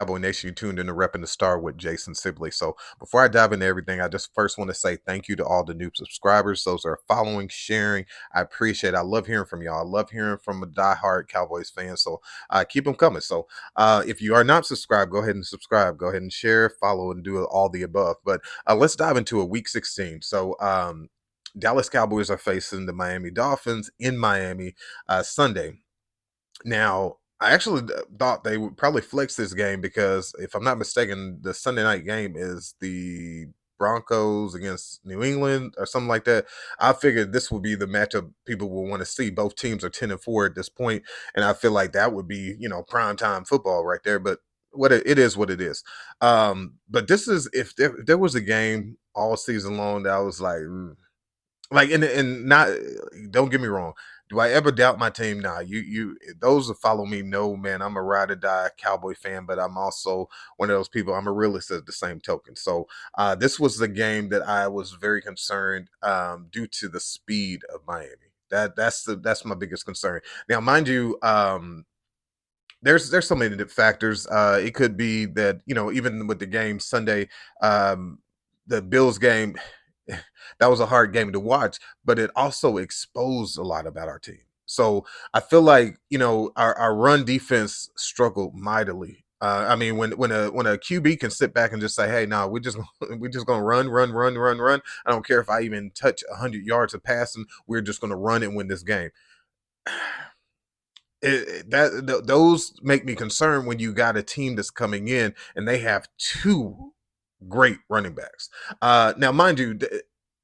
Cowboy Nation, you tuned in to Repping the Star with Jason Sibley. So before I dive into everything, I just first want to say thank you to all the new subscribers, those that are following, sharing. I appreciate it. I love hearing from y'all. I love hearing from a diehard Cowboys fan. So keep them coming. So if you are not subscribed, go ahead and subscribe. Go ahead and share, follow, and do all the above. But let's dive into a week 16. So Dallas Cowboys are facing the Miami Dolphins in Miami Sunday. Now, I actually thought they would probably flex this game because, if I'm not mistaken, the Sunday night game is the Broncos against New England or something like that. I figured this would be the matchup people will want to see. Both teams are 10-4 at this point, and I feel like that would be, prime time football right there. But it is what it is. But this is if there was a game all season long that I was like, like, and not don't get me wrong. Do I ever doubt my team? Nah, you those that follow me know, man, I'm a ride or die Cowboy fan, but I'm also one of those people. I'm a realist at the same token. So this was the game that I was very concerned due to the speed of Miami. That's my biggest concern. Now, mind you, there's so many factors. It could be that even with the game Sunday, the Bills game, that was a hard game to watch, but it also exposed a lot about our team. So I feel like our run defense struggled mightily. I mean, when a QB can sit back and just say, "Hey, no, we're just gonna run, run, run, run, run." I don't care if I even touch 100 yards of passing. We're just gonna run and win this game. Those make me concerned when you got a team that's coming in and they have two great running backs. Now, mind you,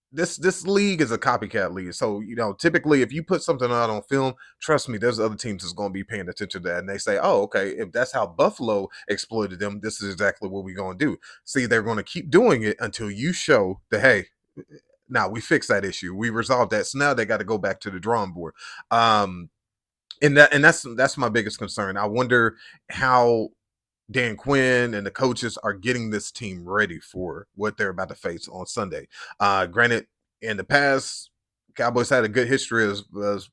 this league is a copycat league, so typically if you put something out on film, trust me, there's other teams that's going to be paying attention to that, and they say, "Oh, okay, if that's how Buffalo exploited them, this is exactly what we're going to do." See, they're going to keep doing it until you show that, hey, now we fixed that issue, we resolved that. So now they got to go back to the drawing board. And that's my biggest concern. I wonder how Dan Quinn and the coaches are getting this team ready for what they're about to face on Sunday. Granted, in the past, Cowboys had a good history as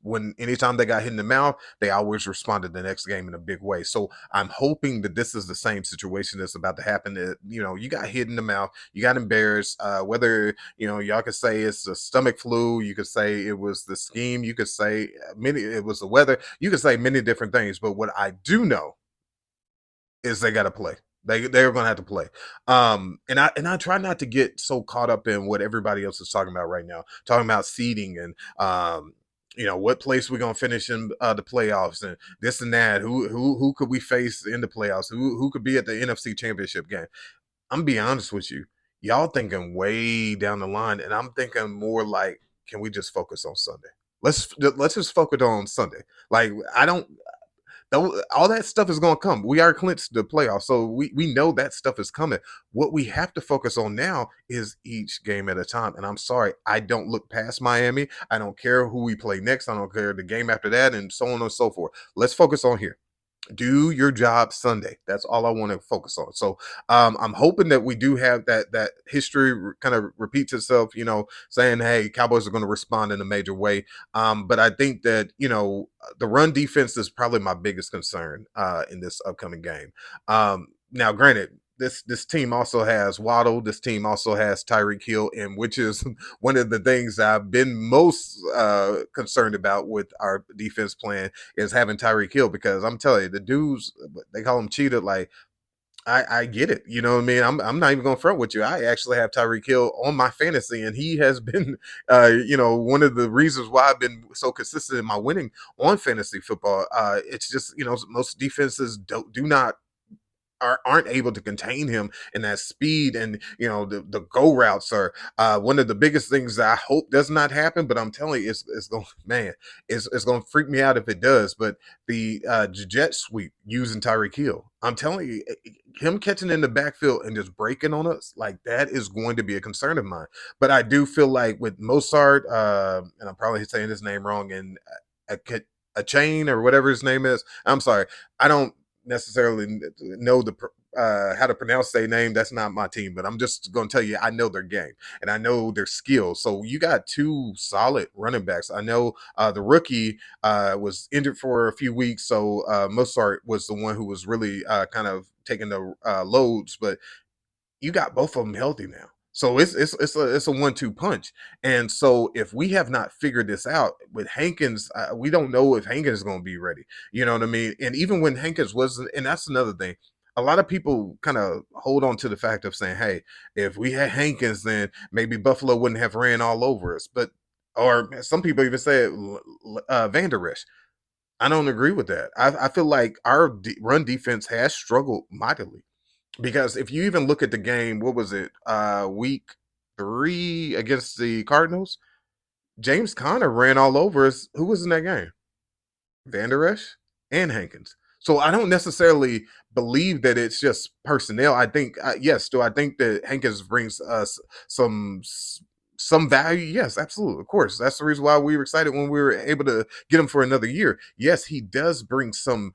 when anytime they got hit in the mouth, they always responded the next game in a big way. So I'm hoping that this is the same situation that's about to happen. That you got hit in the mouth, you got embarrassed. Whether y'all could say it's the stomach flu, you could say it was the scheme, you could say it was the weather, you could say many different things. But what I do know is they got to play. They're going to have to play. And I try not to get so caught up in what everybody else is talking about right now, talking about seeding and what place we're going to finish in the playoffs and this and that. Who could we face in the playoffs? Who could be at the NFC Championship game? I'm gonna be honest with you. Y'all thinking way down the line, and I'm thinking more like, can we just focus on Sunday? Let's just focus on Sunday. Like I don't all that stuff is going to come. We are clinched the playoffs, so we know that stuff is coming. What we have to focus on now is each game at a time. And I'm sorry, I don't look past Miami. I don't care who we play next. I don't care the game after that, and so on and so forth. Let's focus on here. Do your job Sunday. That's all I want to focus on. So I'm hoping that we do have that history kind of repeats itself, saying, hey, Cowboys are going to respond in a major way. But I think that, the run defense is probably my biggest concern in this upcoming game. Now, granted, this team also has Waddle. This team also has Tyreek Hill, and which is one of the things I've been most concerned about with our defense plan is having Tyreek Hill, because I'm telling you, the dudes, they call him cheated. Like I get it. You know what I mean? I'm not even going to front with you. I actually have Tyreek Hill on my fantasy, and he has been, one of the reasons why I've been so consistent in my winning on fantasy football. It's just, most defenses do not aren't able to contain him, and that speed and the go routes are one of the biggest things that I hope does not happen. But I'm telling you, it's going, man, it's going to freak me out if it does. But the jet sweep using Tyreek Hill, I'm telling you, him catching in the backfield and just breaking on us like that is going to be a concern of mine. But I do feel like with Mozart, and I'm probably saying his name wrong, and a, a chain or whatever his name is, I'm sorry, I don't necessarily know the how to pronounce their name. That's not my team, but I'm just gonna tell you, I know their game and I know their skills. So you got two solid running backs. I know the rookie was injured for a few weeks, so Mozart was the one who was really kind of taking the loads, but you got both of them healthy now. So it's a 1-2 punch. And so if we have not figured this out with Hankins, we don't know if Hankins is going to be ready. You know what I mean? And even when Hankins wasn't, and that's another thing. A lot of people kind of hold on to the fact of saying, "Hey, if we had Hankins, then maybe Buffalo wouldn't have ran all over us." But or some people even say Van Der Esch. I don't agree with that. I feel like our run defense has struggled mightily. Because if you even look at the game, what was it? Week 3 against the Cardinals? James Conner ran all over us. Who was in that game? Van Der Esch and Hankins. So I don't necessarily believe that it's just personnel. I think yes, do I think that Hankins brings us some some value? Yes, absolutely. Of course. That's the reason why we were excited when we were able to get him for another year. Yes, he does bring some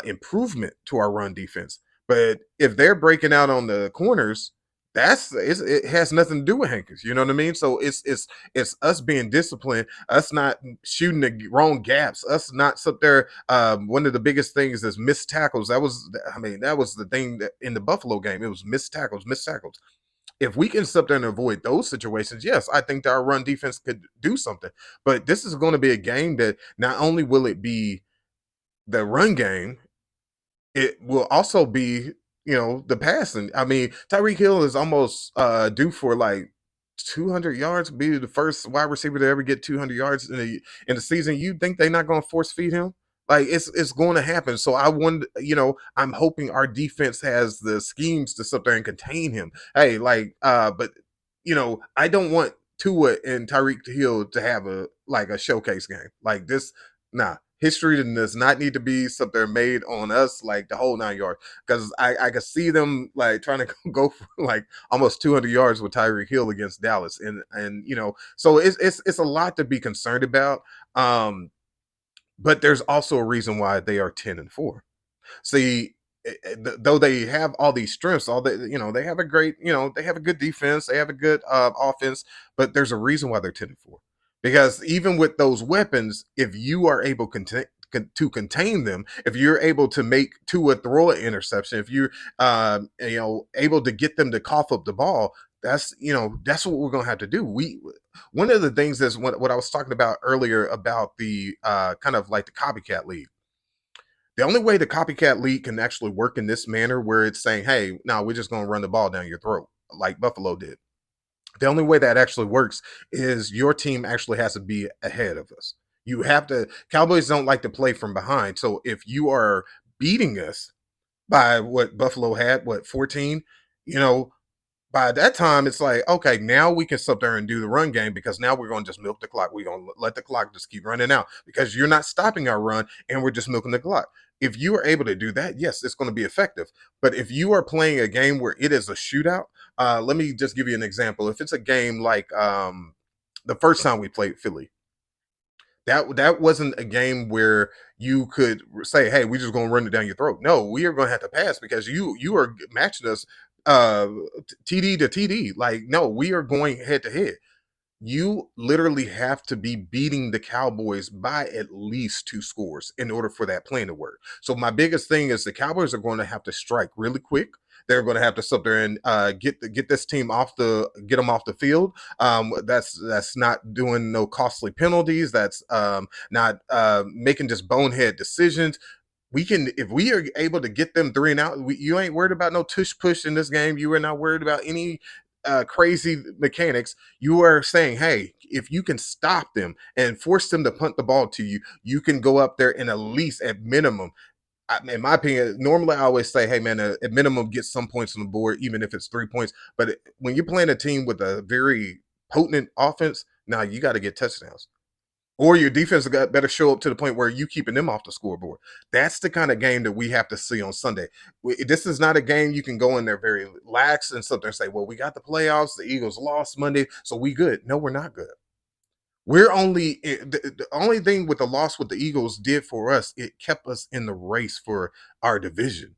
improvement to our run defense. But if they're breaking out on the corners, it has nothing to do with Hankins. You know what I mean? So it's us being disciplined, us not shooting the wrong gaps, us not sit there. One of the biggest things is missed tackles. That was the thing that in the Buffalo game. It was missed tackles, missed tackles. If we can sit there and avoid those situations, yes, I think that our run defense could do something. But this is going to be a game that not only will it be the run game, it will also be, the passing. I mean, Tyreek Hill is almost due for like 200 yards, be the first wide receiver to ever get 200 yards in the season. You think they're not going to force feed him? Like it's going to happen. So I wonder, I'm hoping our defense has the schemes to sit there and contain him. Hey, but I don't want Tua and Tyreek Hill to have a showcase game like this. Nah, history does not need to be something made on us like the whole 9 yards, because I could see them like trying to go for like almost 200 yards with Tyreek Hill against Dallas, and so it's a lot to be concerned about. But there's also a reason why they are 10-4. See, though they have all these strengths, they have a great, they have a good defense, they have a good offense, but there's a reason why they're 10-4. Because even with those weapons, if you are able to contain them, if you're able to make Tua throw an interception, if you're able to get them to cough up the ball, that's what we're gonna have to do. One of the things is what I was talking about earlier about the kind of like the copycat league. The only way the copycat league can actually work in this manner, where it's saying, hey, no, we're just going to run the ball down your throat, like Buffalo did. The only way that actually works is your team actually has to be ahead of us. You have to, Cowboys don't like to play from behind. So if you are beating us by what Buffalo had, 14, you know, by that time, it's like, okay, now we can sit there and do the run game, because now we're going to just milk the clock. We're going to let the clock just keep running out because you're not stopping our run and we're just milking the clock. If you are able to do that, yes, it's going to be effective. But if you are playing a game where it is a shootout, let me just give you an example. If it's a game like the first time we played Philly, that wasn't a game where you could say, "Hey, we're just going to run it down your throat." No, we are going to have to pass, because you are matching us uh TD to TD. Like, no, we are going head to head. You literally have to be beating the Cowboys by at least 2 scores in order for that plan to work. So my biggest thing is the Cowboys are going to have to strike really quick. They're going to have to sit there and get this team get them off the field. That's not doing no costly penalties. That's not making just bonehead decisions. We can, if we are able to get them 3 and out, you ain't worried about no tush push in this game. You are not worried about any crazy mechanics. You are saying, hey, if you can stop them and force them to punt the ball to you, you can go up there and at least, at minimum, in my opinion, normally I always say, hey man, at minimum get some points on the board, even if it's 3 points. But when you're playing a team with a very potent offense, now you got to get touchdowns, or your defense got better show up to the point where you keeping them off the scoreboard. That's the kind of game that we have to see on Sunday. This is not a game you can go in there very lax and sit there and say, well, we got the playoffs. The Eagles lost Monday, so we good. No, we're not good. We're only the only thing with the loss what the Eagles did for us, it kept us in the race for our division.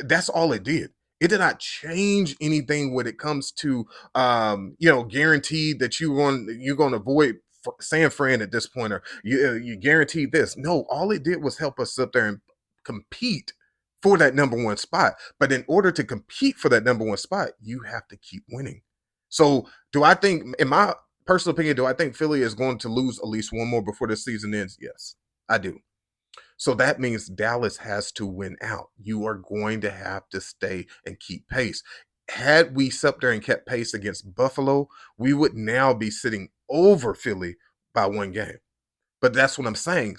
That's all it did. It did not change anything when it comes to guaranteed that you're going to avoid San Fran at this point, or you guaranteed this. No, all it did was help us sit there and compete for that number one spot. But in order to compete for that number one spot, you have to keep winning. So, do I think, in my personal opinion, do I think Philly is going to lose at least one more before the season ends? Yes, I do. So that means Dallas has to win out. You are going to have to stay and keep pace. Had we sat there and kept pace against Buffalo, we would now be sitting over Philly by one game. But that's what I'm saying.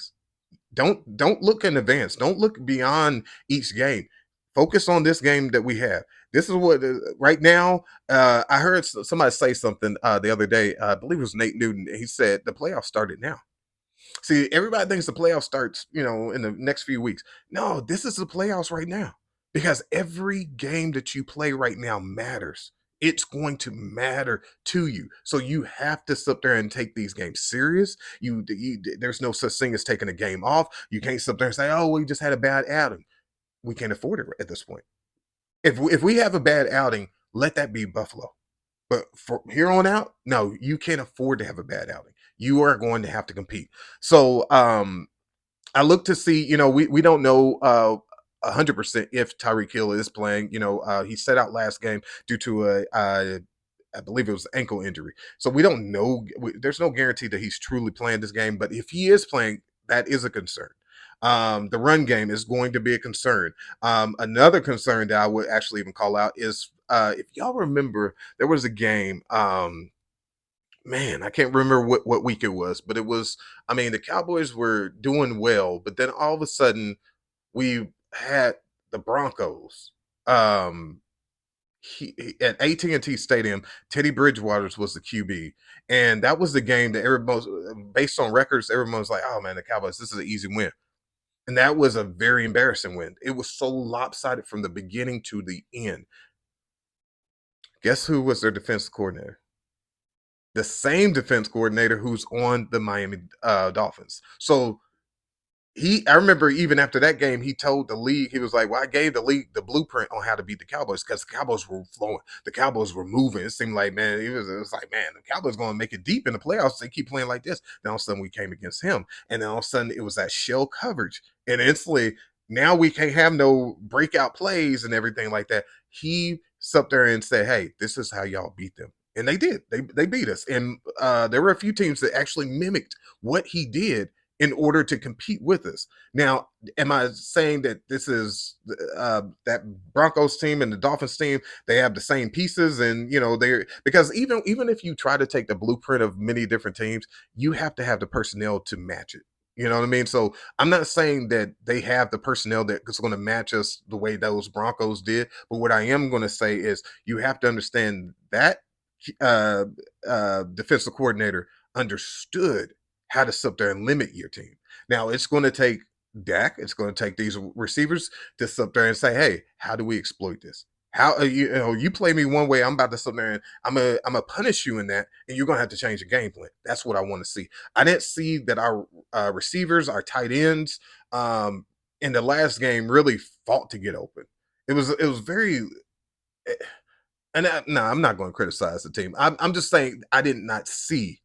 Don't look in advance. Don't look beyond each game. Focus on this game that we have. This is what right now. I heard somebody say something the other day. I believe it was Nate Newton. He said the playoffs started now. See, everybody thinks the playoffs starts, in the next few weeks. No, this is the playoffs right now because every game that you play right now matters. It's going to matter to you. So you have to sit there and take these games serious. There's no such thing as taking a game off. You can't sit there and say, "Oh, we just had a bad outing." We can't afford it at this point. If we have a bad outing, let that be Buffalo. But from here on out, no, you can't afford to have a bad outing. You are going to have to compete. So I look to see, we don't know 100% if Tyreek Hill is playing. He set out last game due to I believe it was ankle injury. So we don't know. There's no guarantee that he's truly playing this game. But if he is playing, that is a concern. The run game is going to be a concern. Another concern that I would actually even call out is if y'all remember, there was a game. Man, I can't remember what week it was, but it was. I mean, the Cowboys were doing well, but then all of a sudden we had the Broncos. At AT&T Stadium, Teddy Bridgewater was the QB, and that was the game that everyone, based on records, everyone was like, "Oh man, the Cowboys, this is an easy win." And that was a very embarrassing win. It was so lopsided from the beginning to the end. Guess who was their defense coordinator? The same defense coordinator who's on the Miami Dolphins. So I remember even after that game, he told the league, he was like, "Well, I gave the league the blueprint on how to beat the Cowboys because the Cowboys were flowing, the Cowboys were moving." It seemed like, man, it was like, man, the Cowboys going to make it deep in the playoffs. They keep playing like this. Then all of a sudden, we came against him, and then all of a sudden, it was that shell coverage, and instantly, now we can't have no breakout plays and everything like that. He sat there and said, "Hey, this is how y'all beat them." And they did. They beat us. And there were a few teams that actually mimicked what he did in order to compete with us. Now, am I saying that this is that Broncos team and the Dolphins team? They have the same pieces, and they're because even if you try to take the blueprint of many different teams, you have to have the personnel to match it. You know what I mean? So I'm not saying that they have the personnel that's going to match us the way those Broncos did, but what I am going to say is you have to understand that uh, defensive coordinator understood how to sit there and limit your team. Now it's going to take Dak. It's going to take these receivers to sit there and say, "Hey, how do we exploit this? How you play me one way, I'm about to sit there and I'm gonna punish you in that, and you're gonna have to change the game plan." That's what I want to see. I didn't see that our receivers, our tight ends, in the last game really fought to get open. It was very and no, I'm not going to criticize the team. I'm just saying I did not see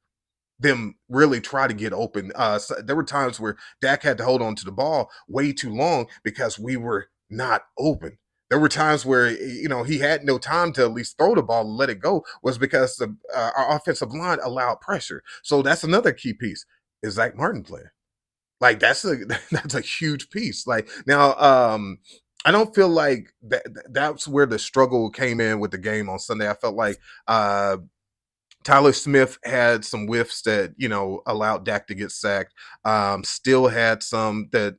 them really try to get open. So there were times where Dak had to hold on to the ball way too long because we were not open. There were times where he had no time to at least throw the ball and let it go, was because our offensive line allowed pressure. So that's another key piece. Is Zach Martin playing? Like that's a that's a huge piece. Like now, I don't feel like that's where the struggle came in with the game on Sunday. I felt like Tyler Smith had some whiffs that allowed Dak to get sacked. Still had some that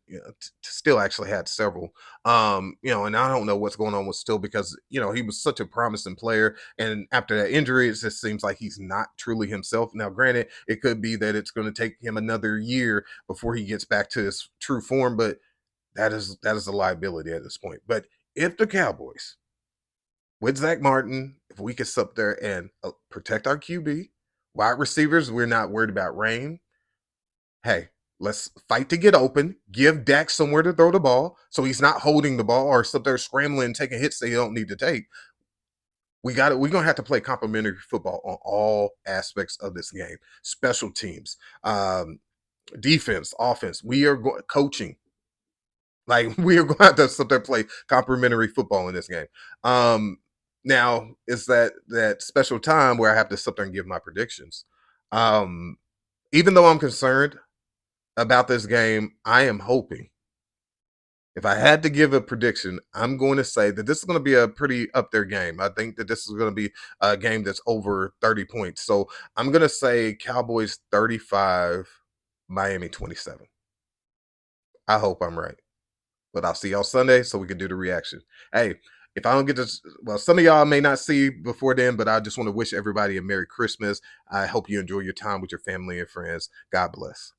still actually had several. And I don't know what's going on with Still because he was such a promising player, and after that injury, it just seems like he's not truly himself. Now, granted, it could be that it's going to take him another year before he gets back to his true form, but that is a liability at this point. But if the Cowboys with Zach Martin, if we could sit there and protect our QB, wide receivers, we're not worried about rain. Hey, Let's fight to get open. Give Dak somewhere to throw the ball so he's not holding the ball or sit there scrambling, taking hits that he don't need to take. We got it. We're gonna have to play complementary football on all aspects of this game. Special teams, defense, offense. We are coaching. Like we are going to have to sit there play complementary football in this game. Now is that special time where I have to sit there and give my predictions. Um, Even though I'm concerned about this game, I am hoping. If I had to give a prediction, I'm going to say that this is going to be a pretty up there game. I think that this is going to be a game that's over 30 points. So I'm going to say Cowboys 35, Miami 27. I hope I'm right. But I'll see y'all Sunday so we can do the reaction. Hey, if I don't get this, well, some of y'all may not see before then, but I just want to wish everybody a Merry Christmas. I hope you enjoy your time with your family and friends. God bless.